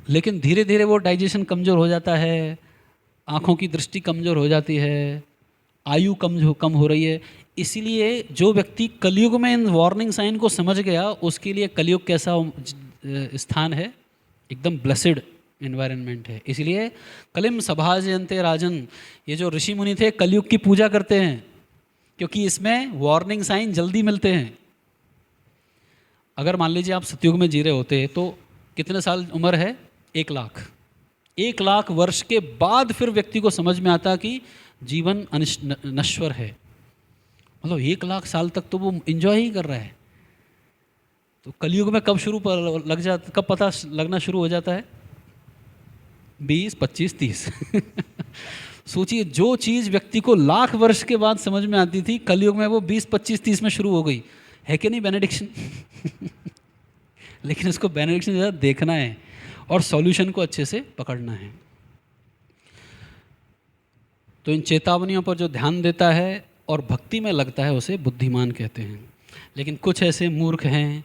लेकिन धीरे धीरे वो डाइजेशन कमज़ोर हो जाता है, आँखों की दृष्टि कमज़ोर हो जाती है, आयु कम हो रही है। इसीलिए जो व्यक्ति कलयुग में इन वार्निंग साइन को समझ गया, उसके लिए कलयुग कैसा स्थान है, एकदम ब्लेसिड एनवायरनमेंट है। इसलिए कलिम सभाजयन्ते राजन, ये जो ऋषि मुनि थे कलयुग की पूजा करते हैं, क्योंकि इसमें वार्निंग साइन जल्दी मिलते हैं। अगर मान लीजिए आप सतयुग में जी रहे होते तो कितने साल उम्र है? 1 लाख। 1 लाख वर्ष के बाद फिर व्यक्ति को समझ में आता कि जीवन नश्वर है। मतलब 1 लाख साल तक तो वो इंजॉय ही कर रहा है। तो कलयुग में कब कब पता लगना शुरू हो जाता है? 20, 25, 30। सोचिए, जो चीज़ व्यक्ति को लाख वर्ष के बाद समझ में आती थी, कलयुग में वो 20, 25, 30 में शुरू हो गई है कि नहीं बेनेडिक्शन? लेकिन इसको बेनेडिक्शन ज़्यादा देखना है और सॉल्यूशन को अच्छे से पकड़ना है। तो इन चेतावनियों पर जो ध्यान देता है और भक्ति में लगता है उसे बुद्धिमान कहते हैं। लेकिन कुछ ऐसे मूर्ख हैं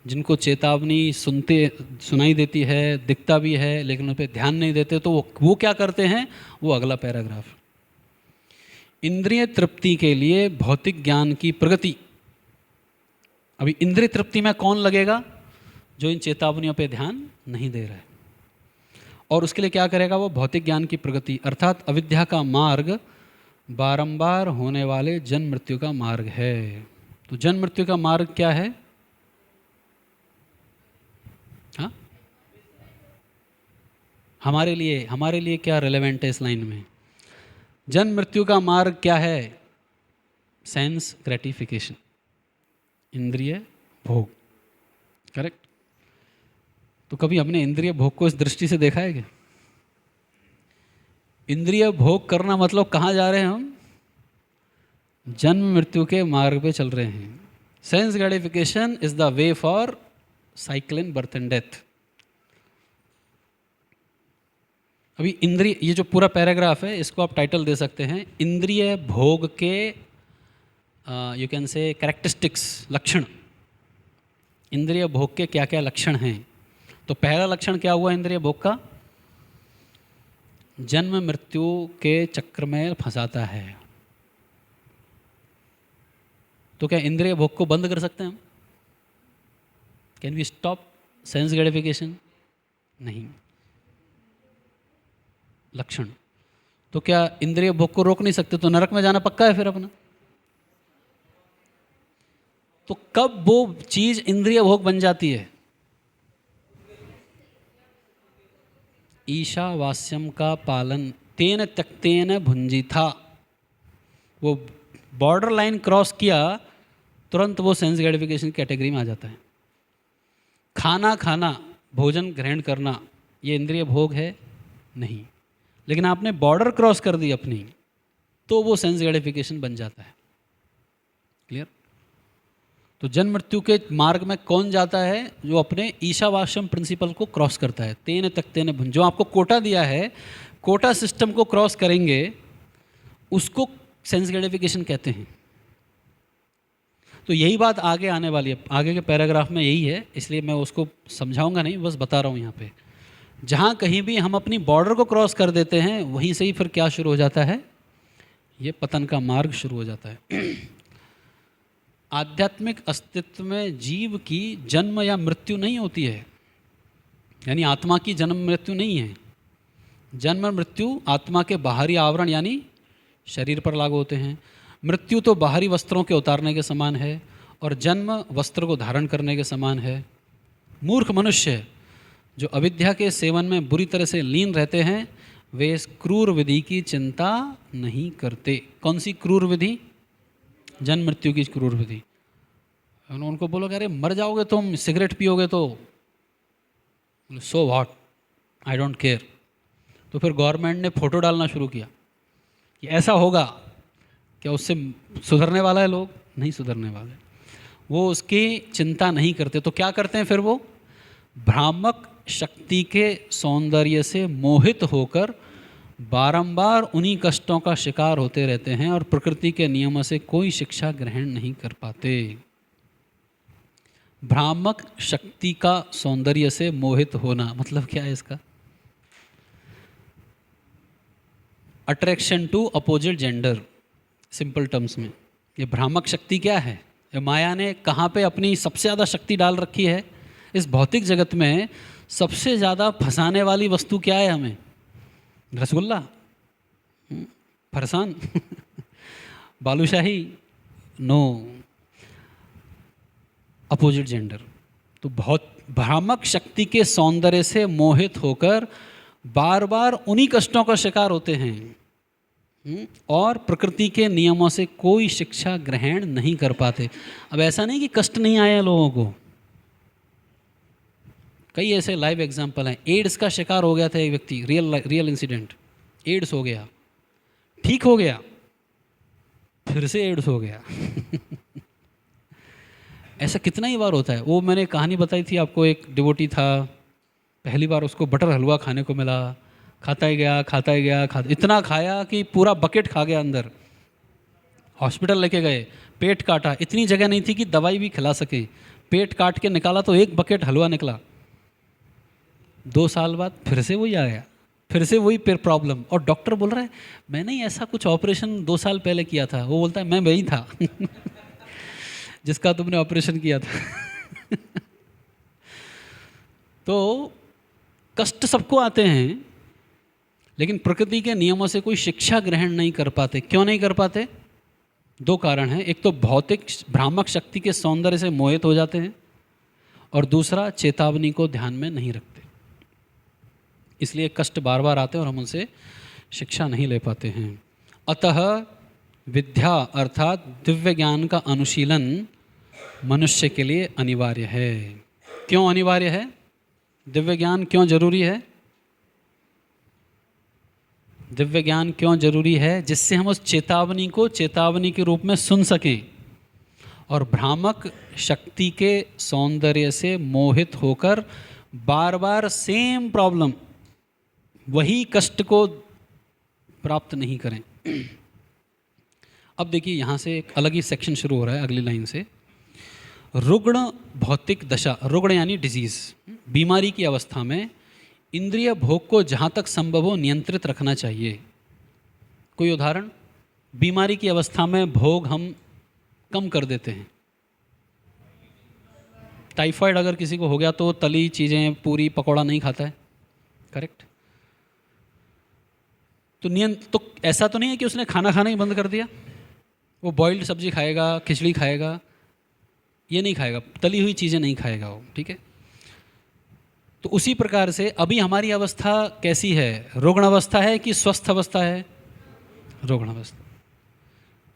जिनको चेतावनी सुनाई देती है, दिखता भी है, लेकिन उन पर ध्यान नहीं देते। तो वो क्या करते हैं? वो अगला पैराग्राफ, इंद्रिय तृप्ति के लिए भौतिक ज्ञान की प्रगति। अभी इंद्रिय तृप्ति में कौन लगेगा? जो इन चेतावनियों पे ध्यान नहीं दे रहा है। और उसके लिए क्या करेगा? वो भौतिक ज्ञान की प्रगति, अर्थात अविद्या का मार्ग बारंबार होने वाले जन्म मृत्यु का मार्ग है। तो जन्म मृत्यु का मार्ग क्या है? हाँ, हमारे लिए क्या रिलेवेंट है इस लाइन में? जन्म मृत्यु का मार्ग क्या है? सेंस ग्रेटिफिकेशन, इंद्रिय भोग। करेक्ट। तो कभी हमने इंद्रिय भोग को इस दृष्टि से देखा है क्या? इंद्रिय भोग करना मतलब कहाँ जा रहे हैं हम? जन्म मृत्यु के मार्ग पे चल रहे हैं। Sense gratification is the way for cycle in birth and death. अभी इंद्रिय, ये जो पूरा पैराग्राफ है इसको आप टाइटल दे सकते हैं इंद्रिय भोग के यू कैन से कैरेक्टरिस्टिक्स, लक्षण। इंद्रिय भोग के क्या क्या लक्षण हैं? तो पहला लक्षण क्या हुआ इंद्रिय भोग का? जन्म मृत्यु के चक्र में फंसाता है। तो क्या इंद्रिय भोग को बंद कर सकते हैं हम? Can we stop sense gratification? नहीं। लक्षण। तो क्या इंद्रिय भोग को रोक नहीं सकते? तो नरक में जाना पक्का है फिर अपना। तो कब वो चीज इंद्रिय भोग बन जाती है? ईशावास्यम का पालन तेन त्यक्तेन भुंजी था। वो बॉर्डर लाइन क्रॉस किया, तुरंत वो सेंस ग्रेटिफिकेशन कैटेगरी में आ जाता है। खाना, भोजन ग्रहण करना, ये इंद्रिय भोग है? नहीं। लेकिन आपने बॉर्डर क्रॉस कर दी अपनी, तो वो सेंस ग्रेटिफिकेशन बन जाता है। क्लियर? तो जन्म मृत्यु के मार्ग में कौन जाता है? जो अपने ईशावास्यम प्रिंसिपल को क्रॉस करता है। तेन तख्तेन भुंज, जो आपको कोटा दिया है, कोटा सिस्टम को क्रॉस करेंगे उसको सेंस ग्रेटिफिकेशन कहते हैं। तो यही बात आगे आने वाली है, आगे के पैराग्राफ में यही है, इसलिए मैं उसको समझाऊंगा नहीं, बस बता रहा हूँ यहाँ पे। जहाँ कहीं भी हम अपनी बॉर्डर को क्रॉस कर देते हैं, वहीं से ही फिर क्या शुरू हो जाता है? ये पतन का मार्ग शुरू हो जाता है। आध्यात्मिक अस्तित्व में जीव की जन्म या मृत्यु नहीं होती है, यानी आत्मा की जन्म मृत्यु नहीं है। जन्म मृत्यु आत्मा के बाहरी आवरण यानी शरीर पर लागू होते हैं। मृत्यु तो बाहरी वस्त्रों के उतारने के समान है और जन्म वस्त्र को धारण करने के समान है। मूर्ख मनुष्य जो अविद्या के सेवन में बुरी तरह से लीन रहते हैं, वे इस क्रूर विधि की चिंता नहीं करते। कौन सी क्रूर विधि? जन्म मृत्यु की क्रूर विधि। उनको बोलोगे अरे मर जाओगे तुम, सिगरेट पियोगे तो, so what, I don't care. तो फिर गवर्नमेंट ने फोटो डालना शुरू किया कि ऐसा होगा। क्या उससे सुधरने वाला है? लोग नहीं सुधरने वाले। वो उसकी चिंता नहीं करते। तो क्या करते हैं फिर? वो भ्रामक शक्ति के सौंदर्य से मोहित होकर बारंबार उन्हीं कष्टों का शिकार होते रहते हैं और प्रकृति के नियमों से कोई शिक्षा ग्रहण नहीं कर पाते। भ्रामक शक्ति का सौंदर्य से मोहित होना, मतलब क्या है इसका? Attraction to opposite gender, simple terms में। ये भ्रामक शक्ति क्या है? ये माया ने कहाँ पे अपनी सबसे ज़्यादा शक्ति डाल रखी है? इस भौतिक जगत में सबसे ज़्यादा फंसाने वाली वस्तु क्या है हमें? Rasgulla, farsan, balushahi? No, opposite gender. तो बहुत भ्रामक शक्ति के सौंदर्य से मोहित होकर बार बार उन्हीं कष्टों का शिकार होते हैं और प्रकृति के नियमों से कोई शिक्षा ग्रहण नहीं कर पाते। अब ऐसा नहीं कि कष्ट नहीं आया लोगों को, कई ऐसे लाइव एग्जाम्पल हैं। एड्स का शिकार हो गया था एक व्यक्ति, रियल इंसिडेंट। एड्स हो गया, ठीक हो गया, फिर से एड्स हो गया। ऐसा कितना ही बार होता है। वो मैंने कहानी बताई थी आपको, एक डिवोटी था, पहली बार उसको बटर हलवा खाने को मिला, खाता ही गया, इतना खाया कि पूरा बकेट खा गया अंदर। हॉस्पिटल लेके गए, पेट काटा, इतनी जगह नहीं थी कि दवाई भी खिला सके, पेट काट के निकाला तो एक बकेट हलवा निकला। 2 साल बाद फिर से वही आ गया, फिर से वही प्रॉब्लम। और डॉक्टर बोल रहा है मैंने ही ऐसा कुछ ऑपरेशन 2 साल पहले किया था। वो बोलता है मैं वही था जिसका तुमने ऑपरेशन किया था। तो कष्ट सबको आते हैं, लेकिन प्रकृति के नियमों से कोई शिक्षा ग्रहण नहीं कर पाते। क्यों नहीं कर पाते? 2 कारण हैं। एक तो भौतिक भ्रामक शक्ति के सौंदर्य से मोहित हो जाते हैं, और दूसरा चेतावनी को ध्यान में नहीं रखते। इसलिए कष्ट बार बार आते हैं और हम उनसे शिक्षा नहीं ले पाते हैं। अतः विद्या अर्थात दिव्य ज्ञान का अनुशीलन मनुष्य के लिए अनिवार्य है। क्यों अनिवार्य है? दिव्य ज्ञान क्यों जरूरी है? दिव्य ज्ञान क्यों जरूरी है? जिससे हम उस चेतावनी को चेतावनी के रूप में सुन सकें और भ्रामक शक्ति के सौंदर्य से मोहित होकर बार बार सेम प्रॉब्लम, वही कष्ट को प्राप्त नहीं करें। अब देखिए यहाँ से एक अलग ही सेक्शन शुरू हो रहा है अगली लाइन से। रुग्ण भौतिक दशा, रुग्ण यानी डिजीज, बीमारी की अवस्था में इंद्रिय भोग को जहाँ तक संभव हो नियंत्रित रखना चाहिए। कोई उदाहरण? बीमारी की अवस्था में भोग हम कम कर देते हैं। टाइफाइड अगर किसी को हो गया तो तली चीज़ें, पूरी पकौड़ा नहीं खाता है, करेक्ट? तो ऐसा तो नहीं है कि उसने खाना खाना ही बंद कर दिया। वो बॉइल्ड सब्जी खाएगा, खिचड़ी खाएगा, ये नहीं खाएगा, तली हुई चीज़ें नहीं खाएगा वो, ठीक है? तो उसी प्रकार से अभी हमारी अवस्था कैसी है? रुग्ण अवस्था है कि स्वस्थ अवस्था है? रुग्ण अवस्था।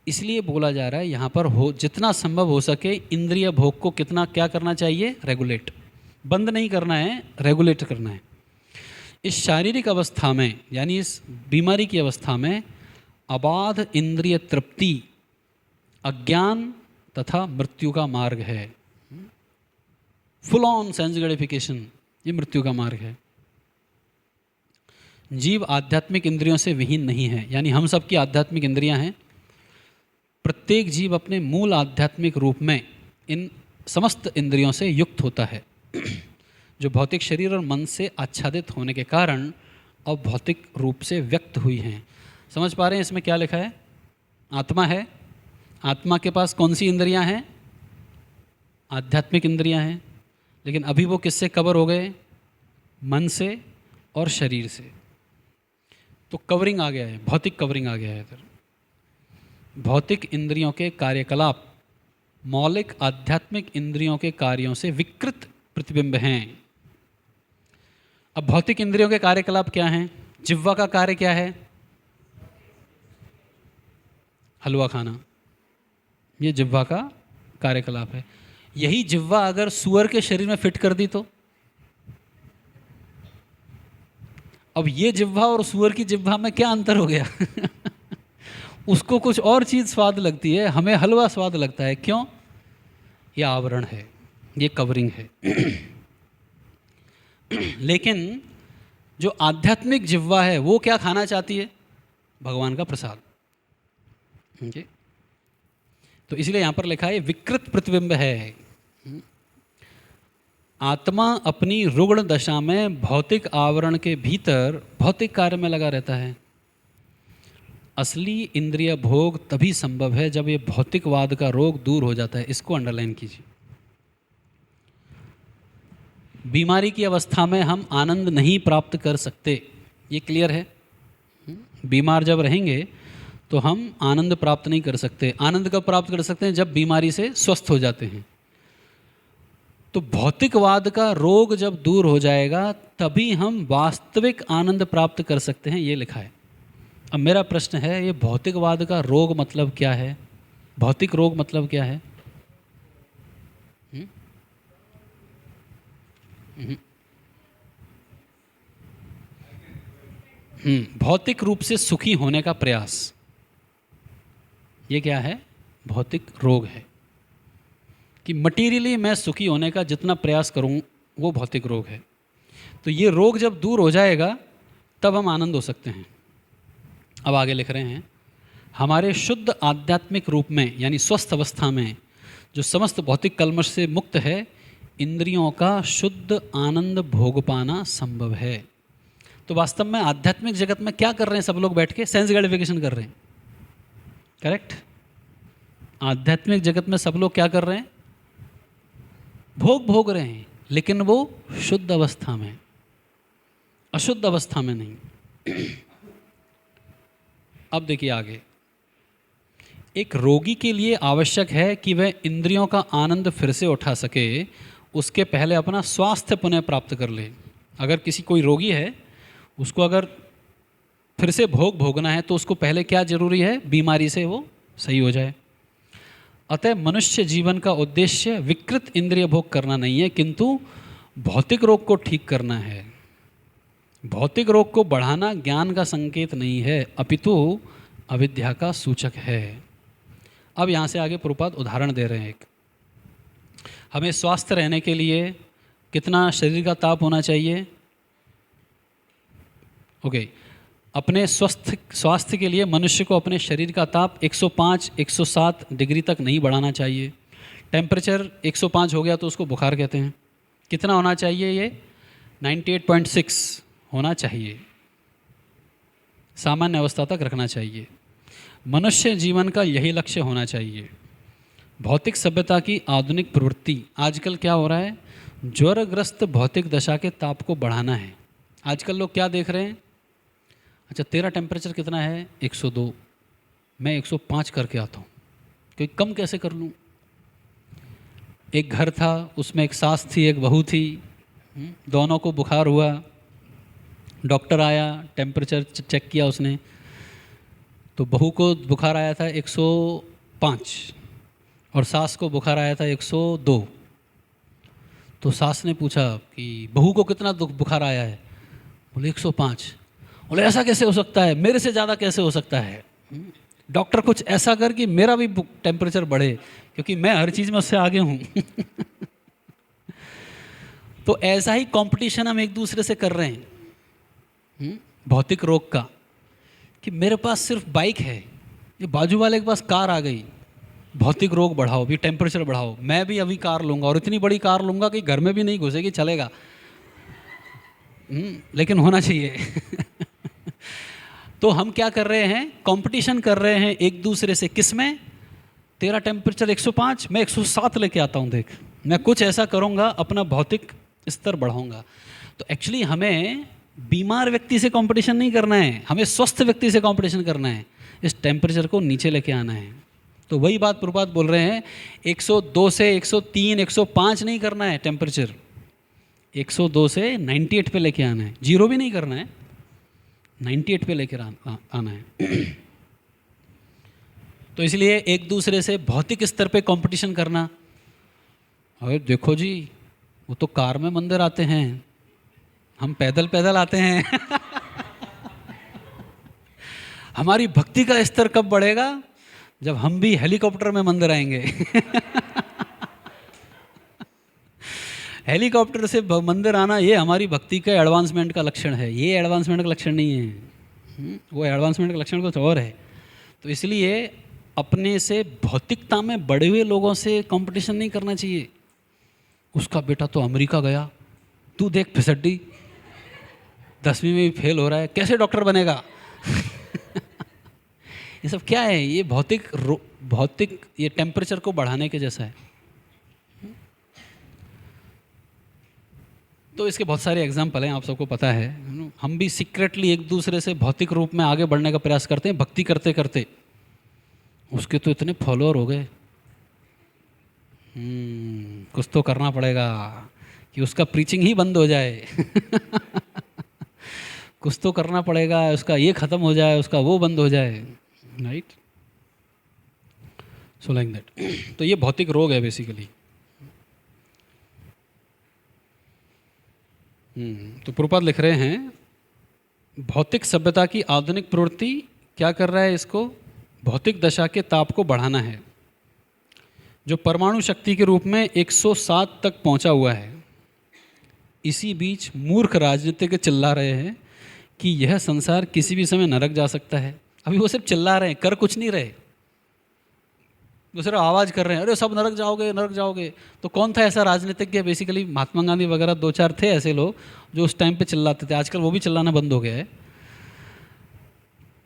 इसलिए बोला जा रहा है यहाँ पर हो जितना संभव हो सके इंद्रिय भोग को कितना क्या करना चाहिए? रेगुलेट। बंद नहीं करना है, रेगुलेट करना है। इस शारीरिक अवस्था में यानी इस बीमारी की अवस्था में अबाध इंद्रिय तृप्ति अज्ञान तथा मृत्यु का मार्ग है। फुल ऑन सेंस ग्रेटिफिकेशन, ये मृत्यु का मार्ग है। जीव आध्यात्मिक इंद्रियों से विहीन नहीं है, यानी हम सब की आध्यात्मिक इंद्रियां हैं। प्रत्येक जीव अपने मूल आध्यात्मिक रूप में इन समस्त इंद्रियों से युक्त होता है, जो भौतिक शरीर और मन से आच्छादित होने के कारण अब भौतिक रूप से व्यक्त हुई हैं। समझ पा रहे हैं इसमें क्या लिखा है? आत्मा है, आत्मा के पास कौन सी इंद्रियां हैं? आध्यात्मिक इंद्रियां हैं, लेकिन अभी वो किससे कवर हो गए? मन से और शरीर से। तो कवरिंग आ गया है, भौतिक कवरिंग आ गया है इधर। भौतिक इंद्रियों के कार्यकलाप मौलिक आध्यात्मिक इंद्रियों के कार्यों से विकृत प्रतिबिंब हैं। अब भौतिक इंद्रियों के कार्यकलाप क्या हैं? जिह्वा का कार्य क्या है? हलवा खाना, ये जिह्वा का कार्यकलाप है। यही जिह्वा अगर सुअर के शरीर में फिट कर दी तो? अब ये जिह्वा और सुअर की जिह्वा में क्या अंतर हो गया? उसको कुछ और चीज़ स्वाद लगती है, हमें हलवा स्वाद लगता है। क्यों? ये आवरण है, ये कवरिंग है। लेकिन जो आध्यात्मिक जिह्वा है वो क्या खाना चाहती है? भगवान का प्रसाद। तो इसलिए यहाँ पर लिखा है विकृत प्रतिबिंब है। आत्मा अपनी रुग्ण दशा में भौतिक आवरण के भीतर भौतिक कार्य में लगा रहता है। असली इंद्रिय भोग तभी संभव है जब ये भौतिकवाद का रोग दूर हो जाता है। इसको अंडरलाइन कीजिए। बीमारी की अवस्था में हम आनंद नहीं प्राप्त कर सकते, ये क्लियर है। बीमार जब रहेंगे तो हम आनंद प्राप्त नहीं कर सकते। आनंद कब प्राप्त कर सकते हैं? जब बीमारी से स्वस्थ हो जाते हैं। तो भौतिकवाद का रोग जब दूर हो जाएगा तभी हम वास्तविक आनंद प्राप्त कर सकते हैं, ये लिखा है। अब मेरा प्रश्न है, ये भौतिकवाद का रोग मतलब क्या है? भौतिक रोग मतलब क्या है? भौतिक रूप से सुखी होने का प्रयास, ये क्या है? भौतिक रोग है कि मटीरियली मैं सुखी होने का जितना प्रयास करूं वो भौतिक रोग है। तो ये रोग जब दूर हो जाएगा तब हम आनंद हो सकते हैं। अब आगे लिख रहे हैं, हमारे शुद्ध आध्यात्मिक रूप में यानी स्वस्थ अवस्था में जो समस्त भौतिक कल्मश से मुक्त है, इंद्रियों का शुद्ध आनंद भोग पाना संभव है। तो वास्तव में आध्यात्मिक जगत में क्या कर रहे हैं सब लोग बैठ के? सेंस ग्रेटिफिकेशन कर रहे हैं। करेक्ट? आध्यात्मिक जगत में सब लोग क्या कर रहे हैं? भोग रहे हैं, लेकिन वो शुद्ध अवस्था में, अशुद्ध अवस्था में नहीं। अब देखिए आगे, एक रोगी के लिए आवश्यक है कि वह इंद्रियों का आनंद फिर से उठा सके, उसके पहले अपना स्वास्थ्य पुनः प्राप्त कर ले। अगर किसी कोई रोगी है, उसको अगर फिर से भोगना है तो उसको पहले क्या जरूरी है? बीमारी से वो सही हो जाए। अतः मनुष्य जीवन का उद्देश्य विकृत इंद्रिय भोग करना नहीं है, किंतु भौतिक रोग को ठीक करना है। भौतिक रोग को बढ़ाना ज्ञान का संकेत नहीं है, अपितु अविद्या का सूचक है। अब यहाँ से आगे प्रभुपाद उदाहरण दे रहे हैं। एक, हमें स्वस्थ रहने के लिए कितना शरीर का ताप होना चाहिए? ओके, अपने स्वास्थ्य के लिए मनुष्य को अपने शरीर का ताप 105-107 डिग्री तक नहीं बढ़ाना चाहिए। टेम्परेचर 105 हो गया तो उसको बुखार कहते हैं। कितना होना चाहिए? ये 98.6 होना चाहिए, सामान्य अवस्था तक रखना चाहिए। मनुष्य जीवन का यही लक्ष्य होना चाहिए। भौतिक सभ्यता की आधुनिक प्रवृत्ति आजकल क्या हो रहा है? ज्वरग्रस्त भौतिक दशा के ताप को बढ़ाना है। आजकल लोग क्या देख रहे हैं? अच्छा, तेरा टेम्परेचर कितना है? 102, मैं 105 करके आता हूँ, क्योंकि कम कैसे कर लूँ? एक घर था, उसमें एक सास थी, एक बहू थी, दोनों को बुखार हुआ। डॉक्टर आया, टेम्परेचर चेक किया उसने, तो बहू को बुखार आया था 105 और सास को बुखार आया था 102। तो सास ने पूछा कि बहू को कितना बुखार आया है? बोले 105। बोले ऐसा कैसे हो सकता है, मेरे से ज़्यादा कैसे हो सकता है? डॉक्टर कुछ ऐसा कर कि मेरा भी टेम्परेचर बढ़े, क्योंकि मैं हर चीज़ में उससे आगे हूँ। तो ऐसा ही कंपटीशन हम एक दूसरे से कर रहे हैं भौतिक रोग का, कि मेरे पास सिर्फ बाइक है, ये बाजू वाले के पास कार आ गई, भौतिक रोग बढ़ाओ, भी टेम्परेचर बढ़ाओ। मैं भी अभी कार लूँगा और इतनी बड़ी कार लूँगा कि घर में भी नहीं घुसेगी, चलेगा, लेकिन होना चाहिए। तो हम क्या कर रहे हैं? कंपटीशन कर रहे हैं एक दूसरे से। किस में? तेरा टेम्परेचर 105, मैं 107 लेके आता हूँ, देख मैं कुछ ऐसा करूँगा, अपना भौतिक स्तर बढ़ाऊँगा। तो एक्चुअली हमें बीमार व्यक्ति से कंपटीशन नहीं करना है, हमें स्वस्थ व्यक्ति से कंपटीशन करना है, इस टेम्परेचर को नीचे लेके आना है। तो वही बात प्रभुपाद बोल रहे हैं, 102 से 103, 105 नहीं करना है टेम्परेचर, 102 से 98 पे लेके आना है। 0 भी नहीं करना है, 98 पे लेकर आना है। तो इसलिए एक दूसरे से भौतिक स्तर पे कंपटीशन करना, अरे देखो जी वो तो कार में मंदिर आते हैं, हम पैदल पैदल आते हैं। हमारी भक्ति का स्तर कब बढ़ेगा? जब हम भी हेलीकॉप्टर में मंदिर आएंगे। हेलीकॉप्टर से मंदिर आना, ये हमारी भक्ति का एडवांसमेंट का लक्षण है, ये एडवांसमेंट का लक्षण नहीं है। वो एडवांसमेंट का लक्षण कुछ और है। तो इसलिए अपने से भौतिकता में बड़े हुए लोगों से कंपटीशन नहीं करना चाहिए। उसका बेटा तो अमेरिका गया, तू देख फिसड्डी, 10वीं में भी फेल हो रहा है, कैसे डॉक्टर बनेगा? ये सब क्या है? ये भौतिक ये टेम्परेचर को बढ़ाने के जैसा है। तो इसके बहुत सारे एग्जाम्पल हैं, आप सबको पता है। हम भी सीक्रेटली एक दूसरे से भौतिक रूप में आगे बढ़ने का प्रयास करते हैं, भक्ति करते करते। उसके तो इतने फॉलोअर हो गए। कुछ तो करना पड़ेगा कि उसका प्रीचिंग ही बंद हो जाए। कुछ तो करना पड़ेगा, उसका ये खत्म हो जाए, उसका वो बंद हो जाए, राइट? So like that. तो ये भौतिक रोग है बेसिकली। तो प्रभुपाद लिख रहे हैं, भौतिक सभ्यता की आधुनिक प्रवृत्ति क्या कर रहा है? इसको भौतिक दशा के ताप को बढ़ाना है, जो परमाणु शक्ति के रूप में 107 तक पहुंचा हुआ है। इसी बीच मूर्ख राजनीतिक चिल्ला रहे हैं कि यह संसार किसी भी समय नरक जा सकता है। अभी वो सिर्फ चिल्ला रहे हैं, कर कुछ नहीं रहे। दूसरे आवाज़ कर रहे हैं, अरे सब नरक जाओगे, नरक जाओगे। तो कौन था ऐसा राजनीतिज्ञ? बेसिकली महात्मा गांधी वगैरह 2-4 थे ऐसे लोग जो उस टाइम पे चिल्लाते थे। आजकल वो भी चिल्लाना बंद हो गया है।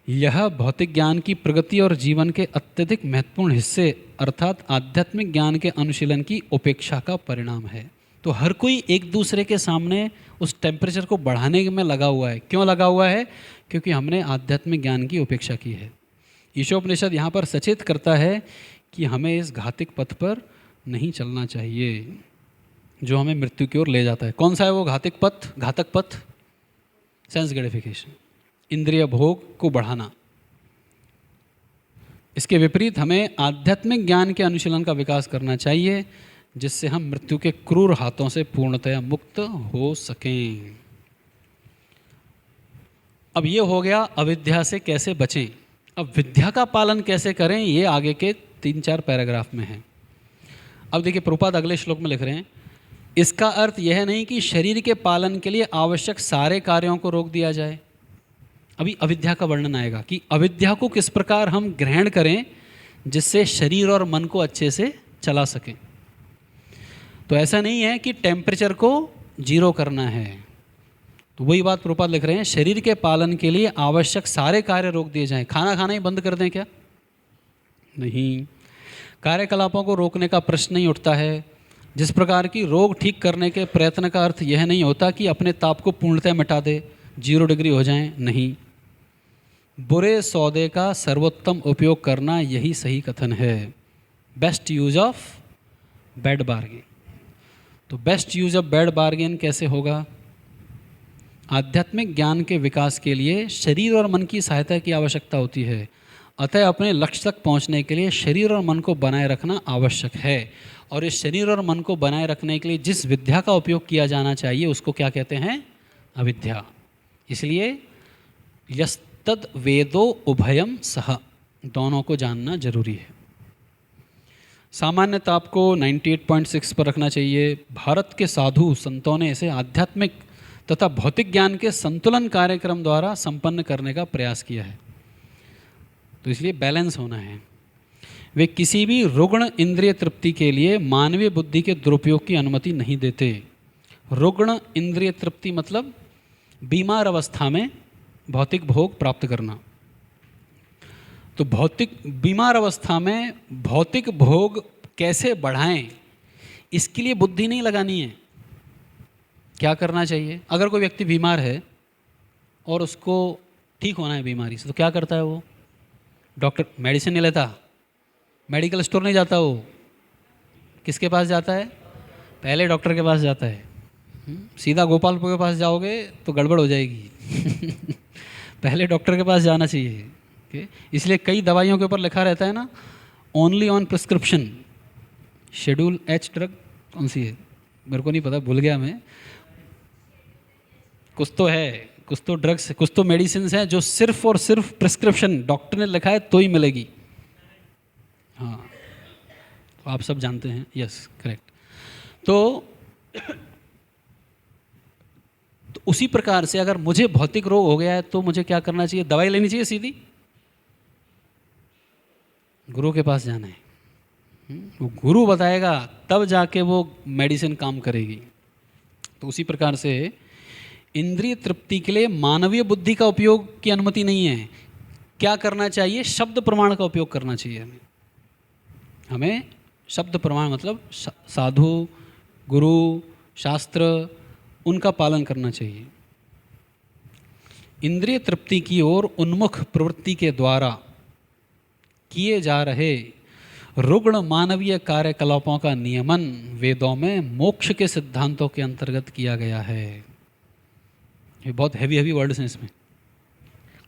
यह भौतिक ज्ञान की प्रगति और जीवन के अत्यधिक महत्वपूर्ण हिस्से अर्थात आध्यात्मिक ज्ञान के अनुशीलन की उपेक्षा का परिणाम है। तो हर कोई एक दूसरे के सामने उस टेम्परेचर को बढ़ाने में लगा हुआ है। क्यों लगा हुआ है? क्योंकि हमने आध्यात्मिक ज्ञान की उपेक्षा की है। ईशोपनिषद यहाँ पर सचेत करता है कि हमें इस घातक पथ पर नहीं चलना चाहिए जो हमें मृत्यु की ओर ले जाता है। कौन सा है वो घातक पथ? सेंस ग्रेटिफिकेशन, इंद्रिय भोग को बढ़ाना। इसके विपरीत हमें आध्यात्मिक ज्ञान के अनुशीलन का विकास करना चाहिए, जिससे हम मृत्यु के क्रूर हाथों से पूर्णतया मुक्त हो सकें। अब ये हो गया अविद्या से कैसे बचें। अब विद्या का पालन कैसे करें, ये आगे के 3-4 पैराग्राफ में है। अब देखिए प्रभुपाद अगले श्लोक में लिख रहे हैं, इसका अर्थ यह नहीं कि शरीर के पालन के लिए आवश्यक सारे कार्यों को रोक दिया जाए। अभी अविद्या का वर्णन आएगा कि अविद्या को किस प्रकार हम ग्रहण करें जिससे शरीर और मन को अच्छे से चला सकें। तो ऐसा नहीं है कि टेम्परेचर को 0 करना है। तो वही बात प्रभुपाद लिख रहे हैं, शरीर के पालन के लिए आवश्यक सारे कार्य रोक दिए जाएं। खाना खाना ही बंद कर दें क्या? नहीं। कार्यकलापों को रोकने का प्रश्न नहीं उठता है। जिस प्रकार की रोग ठीक करने के प्रयत्न का अर्थ यह नहीं होता कि अपने ताप को पूर्णतः मिटा दे, 0 डिग्री हो जाएं। नहीं, बुरे सौदे का सर्वोत्तम उपयोग करना यही सही कथन है। Best use of bad bargain. तो best use of bad bargain कैसे होगा? आध्यात्मिक ज्ञान के विकास के लिए शरीर और मन की सहायता की आवश्यकता होती है। अतः अपने लक्ष्य तक पहुंचने के लिए शरीर और मन को बनाए रखना आवश्यक है। और इस शरीर और मन को बनाए रखने के लिए जिस विद्या का उपयोग किया जाना चाहिए उसको क्या कहते हैं? अविद्या। इसलिए यस्तद वेदो उभयम सह, दोनों को जानना जरूरी है। सामान्य ताप को 98.6 पर रखना चाहिए। भारत के साधु संतों ने इसे आध्यात्मिक तथा भौतिक ज्ञान के संतुलन कार्यक्रम द्वारा संपन्न करने का प्रयास किया है। तो इसलिए बैलेंस होना है। वे किसी भी रुग्ण इंद्रिय तृप्ति के लिए मानवीय बुद्धि के दुरुपयोग की अनुमति नहीं देते। रुग्ण इंद्रिय तृप्ति मतलब बीमार अवस्था में भौतिक भोग प्राप्त करना। तो बीमार अवस्था में भौतिक भोग कैसे बढ़ाएं, इसके लिए बुद्धि नहीं लगानी है। क्या करना चाहिए? अगर कोई व्यक्ति बीमार है और उसको ठीक होना है बीमारी से, तो क्या करता है वो? डॉक्टर मेडिसिन नहीं लेता, मेडिकल स्टोर नहीं जाता, वो किसके पास जाता है? पहले डॉक्टर के पास जाता है। सीधा गोपालपुर के पास जाओगे तो गड़बड़ हो जाएगी। पहले डॉक्टर के पास जाना चाहिए। इसलिए कई दवाइयों के ऊपर लिखा रहता है ना, only on prescription. Schedule H drug कौन सी है मेरे को नहीं पता, भूल गया मैं। कुछ तो है, कुछ तो ड्रग्स, कुछ तो मेडिसिन हैं जो सिर्फ और सिर्फ प्रिस्क्रिप्शन डॉक्टर ने लिखा है तो ही मिलेगी। हाँ, तो आप सब जानते हैं। Yes, correct. तो उसी प्रकार से अगर मुझे भौतिक रोग हो गया है तो मुझे क्या करना चाहिए? दवाई लेनी चाहिए सीधी, गुरु के पास जाना है। वो गुरु बताएगा तब जाके वो मेडिसिन काम करेगी। तो उसी प्रकार से इंद्रिय तृप्ति के लिए मानवीय बुद्धि का उपयोग की अनुमति नहीं है। क्या करना चाहिए? शब्द प्रमाण का उपयोग करना चाहिए हमें। हमें शब्द प्रमाण मतलब साधु, गुरु, शास्त्र, उनका पालन करना चाहिए। इंद्रिय तृप्ति की ओर उन्मुख प्रवृत्ति के द्वारा किए जा रहे रुग्ण मानवीय कार्यकलापों का नियमन वेदों में मोक्ष के सिद्धांतों के अंतर्गत किया गया है। ये बहुत हैवी वर्ड्स हैं इसमें।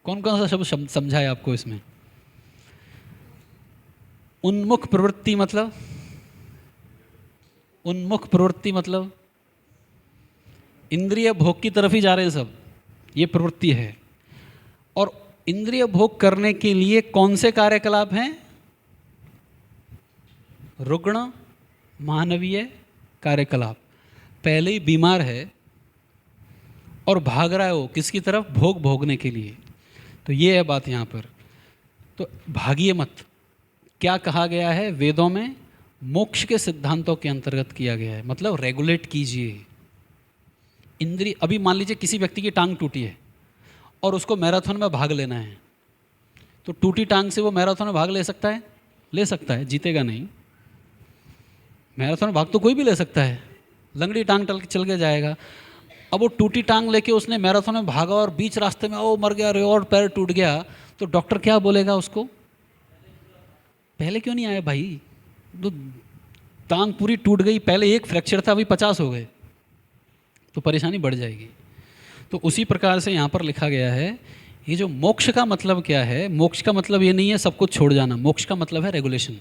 कौन कौन सा शब्द समझा है आपको इसमें? उन्मुख प्रवृत्ति मतलब, उन्मुख प्रवृत्ति मतलब इंद्रिय भोग की तरफ ही जा रहे हैं सब, ये प्रवृत्ति है। और इंद्रिय भोग करने के लिए कौन से कार्यकलाप हैं? रुग्ण मानवीय कार्यकलाप। पहले ही बीमार है और भाग रहा है वो किसकी तरफ? भोग भोगने के लिए। तो ये है बात यहाँ पर। तो भागिए मत। क्या कहा गया है वेदों में? मोक्ष के सिद्धांतों के अंतर्गत किया गया है, मतलब रेगुलेट कीजिए इंद्रिय। अभी मान लीजिए किसी व्यक्ति की टांग टूटी है और उसको मैराथन में भाग लेना है, तो टूटी टांग से वो मैराथन में भाग ले सकता है? ले सकता है, जीतेगा नहीं। मैराथन में भाग तो कोई भी ले सकता है, लंगड़ी टांग चल के जाएगा। अब वो टूटी टांग लेके उसने मैराथन में भागा और बीच रास्ते में ओ मर गया रे और पैर टूट गया, तो डॉक्टर क्या बोलेगा उसको? पहले क्यों नहीं आए भाई? तो टांग पूरी टूट गई, पहले एक फ्रैक्चर था, अभी 50 हो गए, तो परेशानी बढ़ जाएगी। तो उसी प्रकार से यहाँ पर लिखा गया है, ये जो मोक्ष का मतलब क्या है? मोक्ष का मतलब ये नहीं है सब कुछ छोड़ जाना। मोक्ष का मतलब है रेगुलेशन।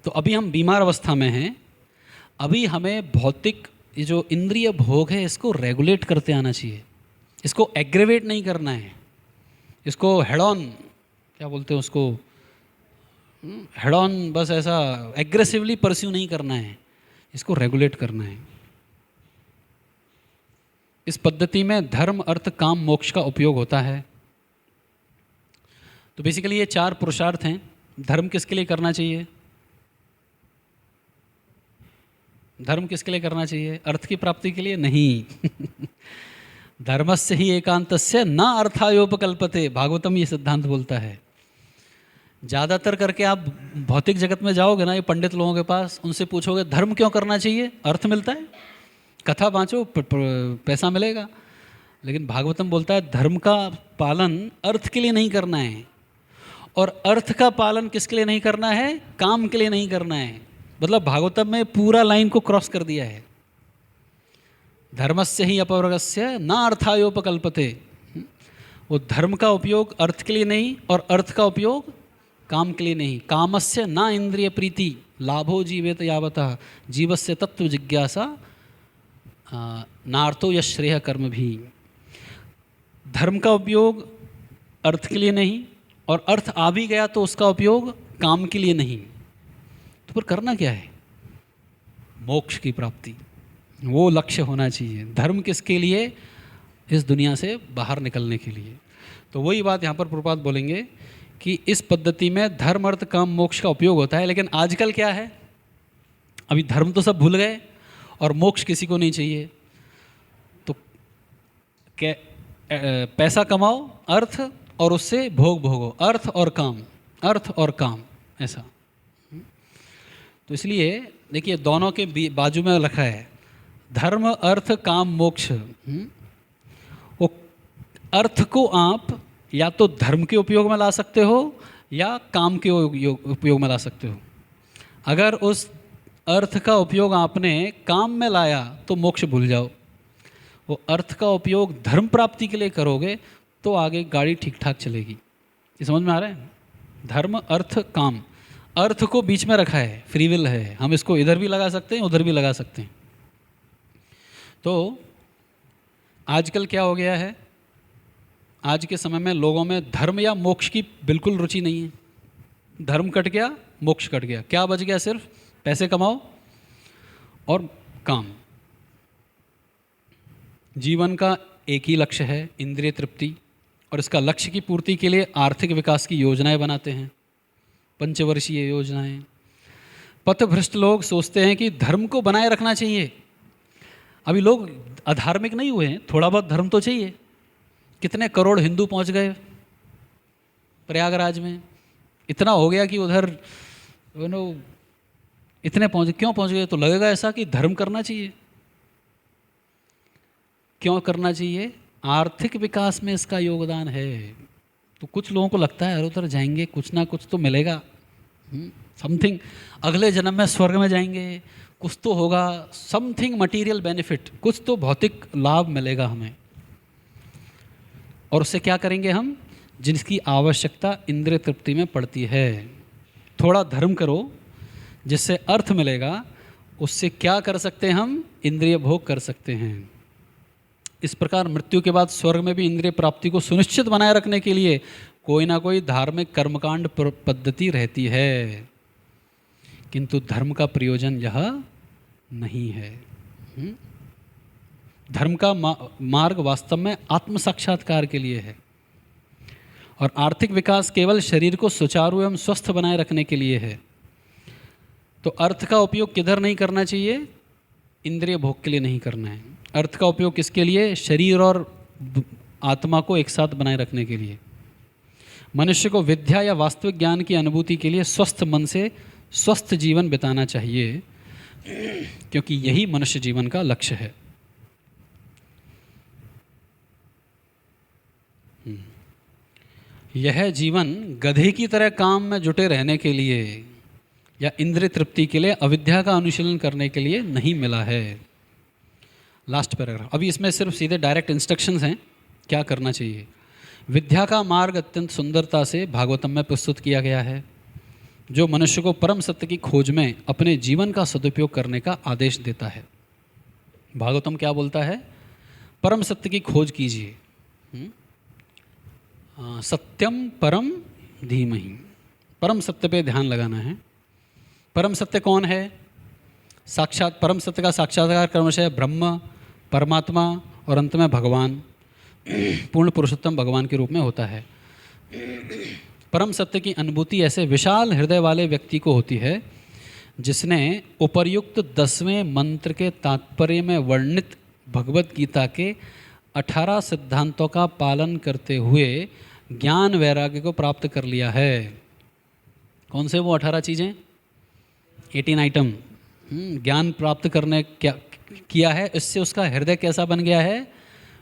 तो अभी हम बीमार अवस्था में हैं, अभी हमें भौतिक ये जो इंद्रिय भोग है इसको रेगुलेट करते आना चाहिए। इसको एग्रेवेट नहीं करना है, इसको हेड ऑन, क्या बोलते हैं उसको, हेड ऑन, बस ऐसा एग्रेसिवली परस्यू नहीं करना है, इसको रेगुलेट करना है। इस पद्धति में धर्म, अर्थ, काम, मोक्ष का उपयोग होता है। तो बेसिकली ये 4 पुरुषार्थ हैं। धर्म किसके लिए करना चाहिए? धर्म किसके लिए करना चाहिए? अर्थ की प्राप्ति के लिए नहीं। धर्मस्य ही एकांतस्य न अर्थायोपकल्पते, भागवतम ये सिद्धांत बोलता है। ज़्यादातर करके आप भौतिक जगत में जाओगे ना, ये पंडित लोगों के पास, उनसे पूछोगे धर्म क्यों करना चाहिए? अर्थ मिलता है, कथा बाँचो, पैसा मिलेगा। लेकिन भागवतम बोलता है धर्म का पालन अर्थ के लिए नहीं करना है, और अर्थ का पालन किसके लिए नहीं करना है? काम के लिए नहीं करना है। मतलब भागवतम में पूरा लाइन को क्रॉस कर दिया है। धर्मस्य ही अपवर्गस्य न अर्थायोपकल्पते। वो धर्म का उपयोग अर्थ के लिए नहीं और अर्थ का उपयोग काम के लिए नहीं। कामस्य न इंद्रिय प्रीति लाभो जीवेत यावतः जीवस्य तत्व जिज्ञासा नार्थो यश श्रेय कर्म भी। धर्म का उपयोग अर्थ के लिए नहीं, और अर्थ आ भी गया तो उसका उपयोग काम के लिए नहीं। तो फिर करना क्या है? मोक्ष की प्राप्ति, वो लक्ष्य होना चाहिए। धर्म किसके लिए? इस दुनिया से बाहर निकलने के लिए। तो वही बात यहाँ पर प्रभुपाद बोलेंगे कि इस पद्धति में धर्म, अर्थ, काम, मोक्ष का उपयोग होता है। लेकिन आजकल क्या है, अभी धर्म तो सब भूल गए और मोक्ष किसी को नहीं चाहिए। तो पैसा कमाओ, अर्थ, और उससे भोग भोगो, अर्थ और काम, अर्थ और काम, ऐसा। तो इसलिए देखिए दोनों के बाजू में रखा है धर्म, अर्थ, काम, मोक्ष। वो अर्थ को आप या तो धर्म के उपयोग में ला सकते हो या काम के उपयोग में ला सकते हो। अगर उस अर्थ का उपयोग आपने काम में लाया तो मोक्ष भूल जाओ। वो अर्थ का उपयोग धर्म प्राप्ति के लिए करोगे तो आगे गाड़ी ठीक ठाक चलेगी। ये समझ में आ रहा है? धर्म, अर्थ, काम। अर्थ को बीच में रखा है, फ्री विल है, हम इसको इधर भी लगा सकते हैं, उधर भी लगा सकते हैं। तो आजकल क्या हो गया है, आज के समय में लोगों में धर्म या मोक्ष की बिल्कुल रुचि नहीं है। धर्म कट गया, मोक्ष कट गया, क्या बच गया? सिर्फ पैसे कमाओ और काम। जीवन का एक ही लक्ष्य है, इंद्रिय तृप्ति, और इसका लक्ष्य की पूर्ति के लिए आर्थिक विकास की योजनाएं बनाते हैं, पंचवर्षीय योजनाएं। पथभ्रष्ट लोग सोचते हैं कि धर्म को बनाए रखना चाहिए। अभी लोग अधार्मिक नहीं हुए हैं, थोड़ा बहुत धर्म तो चाहिए। कितने करोड़ हिंदू पहुंच गए प्रयागराज में, इतना हो गया कि उधर इतने क्यों पहुंच गए? तो लगेगा ऐसा कि धर्म करना चाहिए। क्यों करना चाहिए? आर्थिक विकास में इसका योगदान है। तो कुछ लोगों को लगता है अरे उधर जाएंगे कुछ ना कुछ तो मिलेगा, समथिंग, अगले जन्म में स्वर्ग में जाएंगे, कुछ तो होगा, समथिंग मटेरियल बेनिफिट, कुछ तो भौतिक लाभ मिलेगा हमें। और उससे क्या करेंगे हम? जिसकी आवश्यकता इंद्रिय तृप्ति में पड़ती है। थोड़ा धर्म करो जिससे अर्थ मिलेगा, उससे क्या कर सकते हैं हम? इंद्रिय भोग कर सकते हैं। इस प्रकार मृत्यु के बाद स्वर्ग में भी इंद्रिय प्राप्ति को सुनिश्चित बनाए रखने के लिए कोई ना कोई धार्मिक कर्मकांड पद्धति रहती है, किंतु धर्म का प्रयोजन यह नहीं है। धर्म का मार्ग वास्तव में आत्म साक्षात्कार के लिए है, और आर्थिक विकास केवल शरीर को सुचारू एवं स्वस्थ बनाए रखने के लिए है। तो अर्थ का उपयोग किधर नहीं करना चाहिए? इंद्रिय भोग के लिए नहीं करना है। अर्थ का उपयोग किसके लिए? शरीर और आत्मा को एक साथ बनाए रखने के लिए। मनुष्य को विद्या या वास्तविक ज्ञान की अनुभूति के लिए स्वस्थ मन से स्वस्थ जीवन बिताना चाहिए, क्योंकि यही मनुष्य जीवन का लक्ष्य है। यह जीवन गधे की तरह काम में जुटे रहने के लिए या इंद्रिय तृप्ति के लिए, अविद्या का अनुशीलन करने के लिए नहीं मिला है। Last paragraph. अभी इसमें सिर्फ सीधे डायरेक्ट इंस्ट्रक्शंस हैं क्या करना चाहिए। विद्या का मार्ग अत्यंत सुंदरता से भागवतम में प्रस्तुत किया गया है, जो मनुष्य को परम सत्य की खोज में अपने जीवन का सदुपयोग करने का आदेश देता है। भागवतम क्या बोलता है? परम सत्य की खोज कीजिए। सत्यम परम धीमहि, परम सत्य पे ध्यान लगाना है। परम सत्य कौन है? साक्षात परम सत्य का साक्षात्कार क्रमशः ब्रह्म, परमात्मा और अंत में भगवान, पूर्ण पुरुषोत्तम भगवान के रूप में होता है। परम सत्य की अनुभूति ऐसे विशाल हृदय वाले व्यक्ति को होती है जिसने उपर्युक्त 10वें मंत्र के तात्पर्य में वर्णित भगवत गीता के 18 सिद्धांतों का पालन करते हुए ज्ञान वैराग्य को प्राप्त कर लिया है। कौन से वो 18 चीज़ें? 18 आइटम ज्ञान प्राप्त करने क्या किया है। इससे उसका हृदय कैसा बन गया है?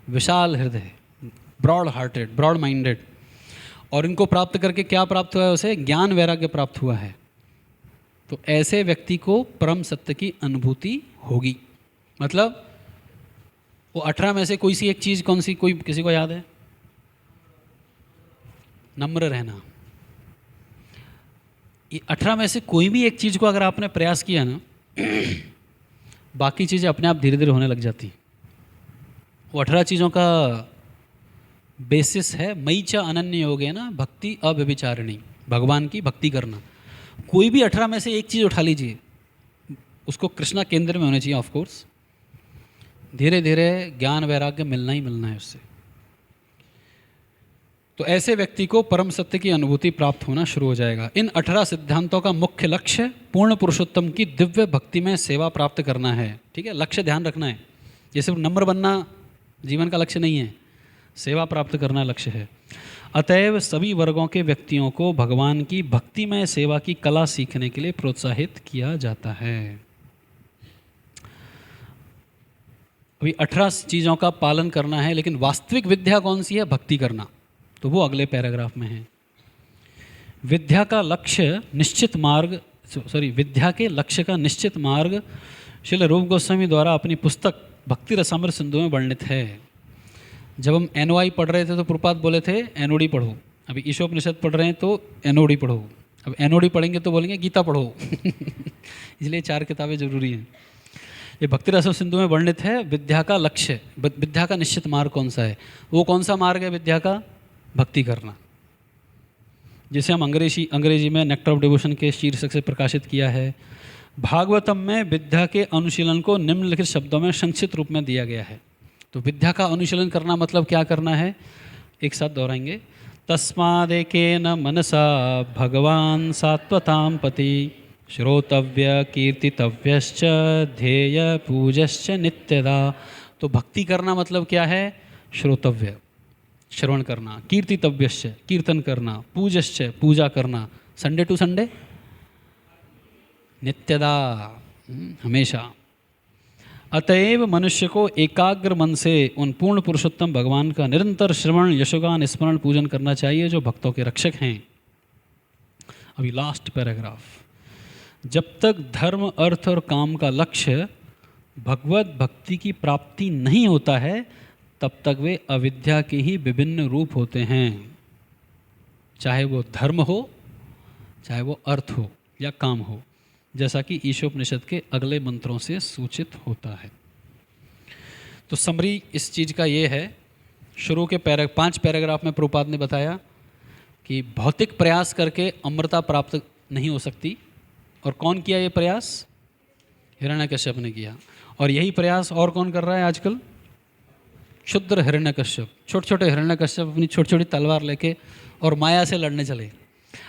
विशाल हृदय, ब्रॉड हार्टेड, ब्रॉड माइंडेड। और इनको प्राप्त करके क्या प्राप्त हुआ है? उसे ज्ञान वैराग्य प्राप्त हुआ है। तो ऐसे व्यक्ति को परम सत्य की अनुभूति होगी। मतलब वो 18 में से कोई सी एक चीज़ कौन सी, कोई किसी को याद है? नम्र रहना। ये 18 में से कोई भी एक चीज़ को अगर आपने प्रयास किया ना, बाकी चीज़ें अपने आप धीरे धीरे होने लग जाती। वो 18 चीज़ों का बेसिस है मयि च अनन्य योगेन भक्ति अव्यभिचारिणी, भगवान की भक्ति करना। कोई भी 18 में से एक चीज़ उठा लीजिए, उसको कृष्णा केंद्र में होना चाहिए। ऑफ कोर्स धीरे धीरे ज्ञान वैराग्य मिलना ही मिलना है उससे। तो ऐसे व्यक्ति को परम सत्य की अनुभूति प्राप्त होना शुरू हो जाएगा। इन 18 सिद्धांतों का मुख्य लक्ष्य पूर्ण पुरुषोत्तम की दिव्य भक्ति में सेवा प्राप्त करना है। ठीक है, लक्ष्य ध्यान रखना है। ये सिर्फ नंबर बनना जीवन का लक्ष्य नहीं है, सेवा प्राप्त करना लक्ष्य है। अतएव सभी वर्गों के व्यक्तियों को भगवान की भक्ति में सेवा की कला सीखने के लिए प्रोत्साहित किया जाता है। अभी 18 चीज़ों का पालन करना है, लेकिन वास्तविक विद्या कौन सी है? भक्ति करना। तो वो अगले पैराग्राफ में है। विद्या का लक्ष्य निश्चित मार्ग, विद्या के लक्ष्य का निश्चित मार्ग श्रील रूप गोस्वामी द्वारा अपनी पुस्तक भक्ति रसामृत सिंधु में वर्णित है। जब हम NOI पढ़ रहे थे तो प्रपात बोले थे NOD पढ़ो। अभी ईशोपनिषद पढ़ रहे हैं तो NOD पढ़ो। अब NOD पढ़ेंगे तो बोलेंगे गीता पढ़ो। इसलिए 4 किताबें जरूरी हैं। ये भक्ति रस सिंधु में वर्णित है विद्या का लक्ष्य, विद्या का निश्चित मार्ग कौन सा है। वो कौन सा मार्ग है विद्या का? भक्ति करना, जिसे हम अंग्रेजी में नेक्टर ऑफ डिवोशन के शीर्षक से प्रकाशित किया है। भागवतम में विद्या के अनुशीलन को निम्नलिखित शब्दों में संक्षिप्त रूप में दिया गया है। तो विद्या का अनुशीलन करना मतलब क्या करना है? एक साथ दोहराएंगे। तस्मादेकेन मनसा भगवान सात्वतां पति श्रोतव्य कीर्तितव्यश्च ध्येय पूजश्च नित्यदा। तो भक्ति करना मतलब क्या है? श्रोतव्य, श्रवण करना, कीर्तितव्यश्च, कीर्तन करना, पूजश्च, पूजा करना, संडे टू संडे, नित्यदा, हमेशा। अतएव मनुष्य को एकाग्र मन से उन पूर्ण पुरुषोत्तम भगवान का निरंतर श्रवण, यशोगान, स्मरण, पूजन करना चाहिए जो भक्तों के रक्षक हैं। अभी लास्ट पैराग्राफ। जब तक धर्म, अर्थ और काम का लक्ष्य भगवत भक्ति की प्राप्ति नहीं होता है, तब तक वे अविद्या के ही विभिन्न रूप होते हैं। चाहे वो धर्म हो, चाहे वो अर्थ हो या काम हो, जैसा कि ईशोपनिषद के अगले मंत्रों से सूचित होता है। तो समरी इस चीज़ का ये है, शुरू के 5 पैराग्राफ में प्रभुपाद ने बताया कि भौतिक प्रयास करके अमरता प्राप्त नहीं हो सकती। और कौन किया ये प्रयास? हिरण्यकश्यप ने किया। और यही प्रयास और कौन कर रहा है आजकल? क्षुद्र हिरण्यकश्यप। छोटे छोटे हिरण्यकश्यप अपनी छोटी छोटी तलवार लेके और माया से लड़ने चले।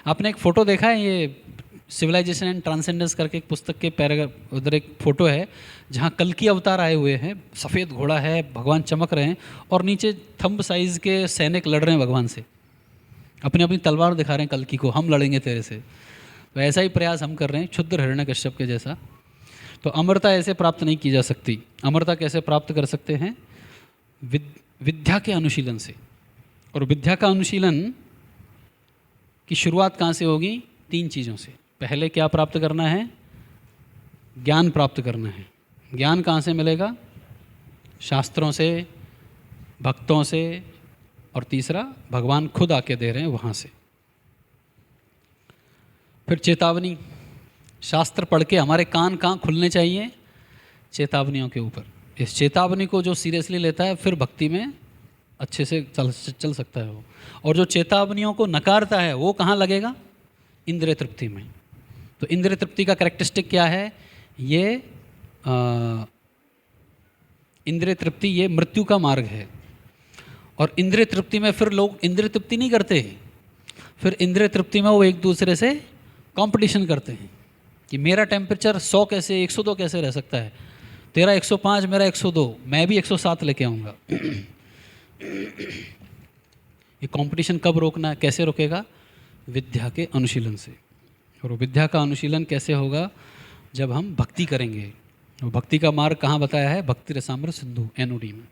आपने एक फ़ोटो देखा है, ये सिविलाइजेशन एंड ट्रांसेंडेंस करके एक पुस्तक के पैराग्राफ, उधर एक फ़ोटो है जहाँ कल्कि अवतार आए हुए हैं, सफ़ेद घोड़ा है, भगवान चमक रहे हैं और नीचे थंब साइज़ के सैनिक लड़ रहे हैं भगवान से, अपनी अपनी तलवार दिखा रहे हैं कल्कि को, हम लड़ेंगे तेरे से। तो ऐसा ही प्रयास हम कर रहे हैं क्षुद्र हिरण्यकश्यप के जैसा। तो अमरता ऐसे प्राप्त नहीं की जा सकती। अमरता कैसे प्राप्त कर सकते हैं? विद्या के अनुशीलन से। और विद्या का अनुशीलन की शुरुआत कहाँ से होगी? 3 चीज़ों से। पहले क्या प्राप्त करना है? ज्ञान प्राप्त करना है। ज्ञान कहाँ से मिलेगा? शास्त्रों से, भक्तों से, और तीसरा भगवान खुद आके दे रहे हैं वहाँ से। फिर चेतावनी। शास्त्र पढ़ के हमारे कान कहाँ खुलने चाहिए? चेतावनियों के ऊपर। इस चेतावनी को जो सीरियसली लेता है फिर भक्ति में अच्छे से चल सकता है वो। और जो चेतावनियों को नकारता है वो कहाँ लगेगा? इंद्रिय तृप्ति में। तो इंद्रिय तृप्ति का कैरेक्टरिस्टिक क्या है? ये इंद्रिय तृप्ति ये मृत्यु का मार्ग है। और इंद्रिय तृप्ति में फिर लोग इंद्रिय तृप्ति नहीं करते, फिर इंद्रिय तृप्ति में वो एक दूसरे से कंपटीशन करते हैं कि मेरा टेम्परेचर 100 कैसे, 102 कैसे रह सकता है, तेरा 105, मेरा 102, मैं भी 107 लेके आऊँगा। ये कंपटीशन कब रोकना है, कैसे रोकेगा? विद्या के अनुशीलन से। और विद्या का अनुशीलन कैसे होगा? जब हम भक्ति करेंगे। और भक्ति का मार्ग कहाँ बताया है? भक्ति रसामृत सिंधु, NOD में।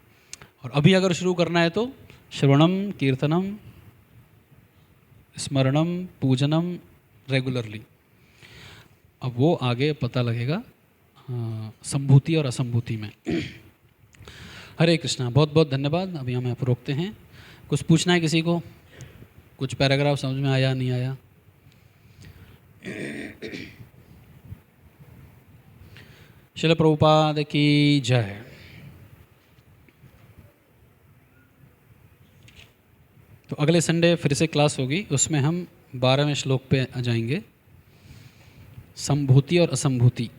और अभी अगर शुरू करना है तो श्रवणम, कीर्तनम, स्मरणम, पूजनम रेगुलरली। अब वो आगे पता लगेगा संभूति और असंभूति में। हरे कृष्णा, बहुत बहुत धन्यवाद। अभी हम यहाँ पर रोकते हैं। कुछ पूछना है किसी को? कुछ पैराग्राफ समझ में आया, नहीं आया? श्रील प्रभुपाद की जय। तो अगले संडे फिर से क्लास होगी, उसमें हम 12वें श्लोक पे आ जाएंगे, संभूति और असंभूति।